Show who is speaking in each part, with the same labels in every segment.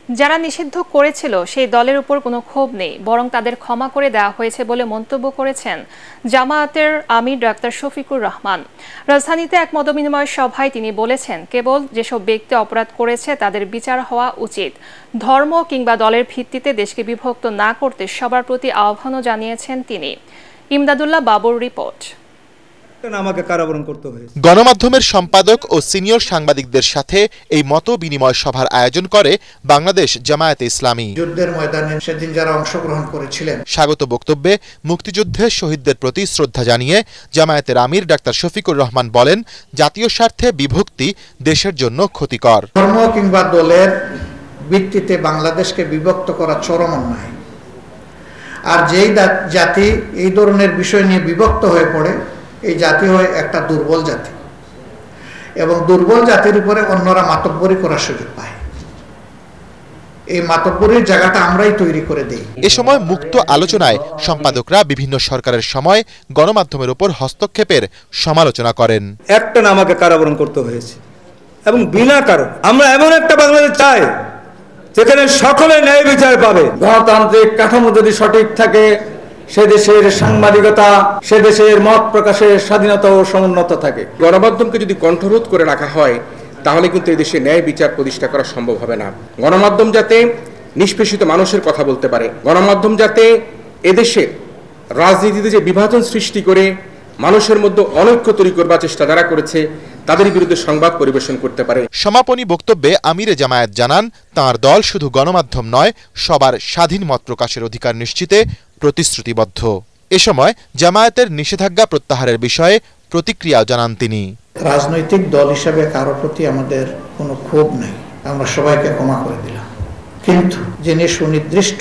Speaker 1: যারা নিষিদ্ধ করেছিল সেই দলের উপর কোনো ক্ষোভ নেই, বরং তাদের ক্ষমা করে দেওয়া হয়েছে বলে মন্তব্য করেছেন জামায়াতের আমির ডাক্তার শফিকুর রহমান। রাজধানীতে এক মতবিনিময় সভায় তিনি বলেছেন, কেবল যেসব ব্যক্তি অপরাধ করেছে তাদের বিচার হওয়া উচিত। ধর্ম কিংবা দলের ভিত্তিতে দেশকে বিভক্ত না করতে সবার প্রতি আহ্বানও জানিয়েছেন তিনি। ইমদাদুল্লাহ বাবুর রিপোর্ট।
Speaker 2: গণমাধ্যমের সম্পাদক ও সিনিয়র সাংবাদিকদের সাথে এই মত বিনিময় সভার আয়োজন করে বাংলাদেশ জামায়াতে ইসলামী।
Speaker 3: যুদ্ধের ময়দানে সেদিন যারা অংশগ্রহণ করেছিলেন,
Speaker 2: স্বাগত বক্তব্যে মুক্তিযুদ্ধের শহীদদের প্রতি শ্রদ্ধা জানিয়ে জামায়াতের আমির ডাক্তার শফিকুর রহমান বলেন, জাতীয় স্বার্থে বিভক্তি দেশের জন্য ক্ষতিকর।
Speaker 3: ধর্ম কিংবা দলের ভিত্তিতে বাংলাদেশকে বিভক্ত করা চরম অন্যায়। আর যেই জাতি এই ধরনের বিষয় নিয়ে বিভক্ত হয়ে পড়ে, এই জাতি হয় একটা দুর্বল জাতি, এবং দুর্বল জাতির উপরে অন্যরা মাতব্বরি করার সুযোগ পায়। এই মাতব্বরির জায়গাটা আমরাই তৈরি করে দেই।
Speaker 2: এ সময় মুক্ত আলোচনায় সম্পাদকরা বিভিন্ন সরকারের সময় গণমাধ্যমের উপর হস্তক্ষেপের সমালোচনা করেন।
Speaker 4: একটা না আমাকে কারাবরণ করতে হয়েছে, এবং বিনা কারণ। আমরা এমন একটা বাংলাদেশ চাই যেখানে সকলে ন্যায় বিচার পাবে। গণতান্ত্রিক কাঠামো যদি সঠিক থাকে, সে দেশের সাংবাদিকতা, সে দেশের মত প্রকাশের স্বাধীনতা ও সমুন্নত থাকে।
Speaker 5: গণমাধ্যমকে যদি কণ্ঠরোধ করে রাখা হয়, তাহলে কিন্তু এই দেশে ন্যায় বিচার প্রতিষ্ঠা করা সম্ভব হবে না। গণমাধ্যম যাতে নিষ্পেষিত মানুষের কথা বলতে পারে, গণমাধ্যম যাতে এদেশে রাজনীতিতে যে বিভাজন সৃষ্টি করে মানুষের মধ্যে অনৈক্য তৈরি করবার চেষ্টা যারা করেছে, তাদের বিরুদ্ধে সংবাদ পরিবেশন করতে পারে।
Speaker 2: সমাপনী বক্তব্যে আমিরে জামায়াত জানান, তাঁর দল শুধু গণমাধ্যম নয়, সবার স্বাধীন মত প্রকাশের অধিকার নিশ্চিতে প্রতিশ্রুতিবদ্ধ। এ সময় জামায়াতের নিষেধাজ্ঞা প্রত্যাহারের বিষয়ে প্রতিক্রিয়াও জানান তিনি।
Speaker 3: রাজনৈতিক দল হিসাবে কারো প্রতি আমাদের কোনো ক্ষোভ নেই, আমরা সবাইকে ক্ষমা করে দিলাম। কিন্তু যিনি সুনির্দিষ্ট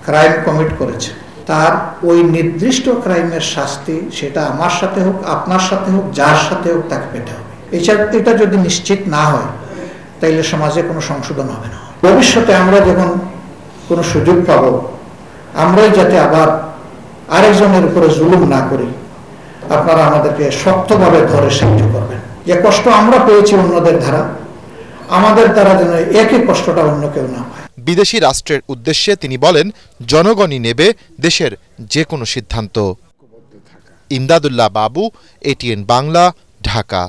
Speaker 3: ক্রাইম কমিট করেছে, তার ওই নির্দিষ্ট ক্রাইমের শাস্তি, সেটা আমার সাথে হোক, আপনার সাথে হোক, যার সাথে হোক, তাকে পেতে হবে। এটা যদি নিশ্চিত না হয়, তাইলে সমাজে কোনো সংশোধন হবে না। ভবিষ্যতে আমরা যখন কোনো সুযোগ পাব, আমরাই যাতে আবার আরেকজনের উপরে জুলুম না করি, আপনারা আমাদেরকে শক্তভাবে ধরে সাহায্য করবেন। যে কষ্ট আমরা পেয়েছি অন্যদের দ্বারা, আমাদের দ্বারা যেন একই কষ্টটা অন্য কেউ না পায়।
Speaker 2: বিদেশি রাষ্ট্রের উদ্দেশ্যে তিনি বলেন, জনগণই নেবে দেশের যে কোনো সিদ্ধান্ত। ইমদাদুল্লাহ বাবু, এটিএন বাংলা, ঢাকা।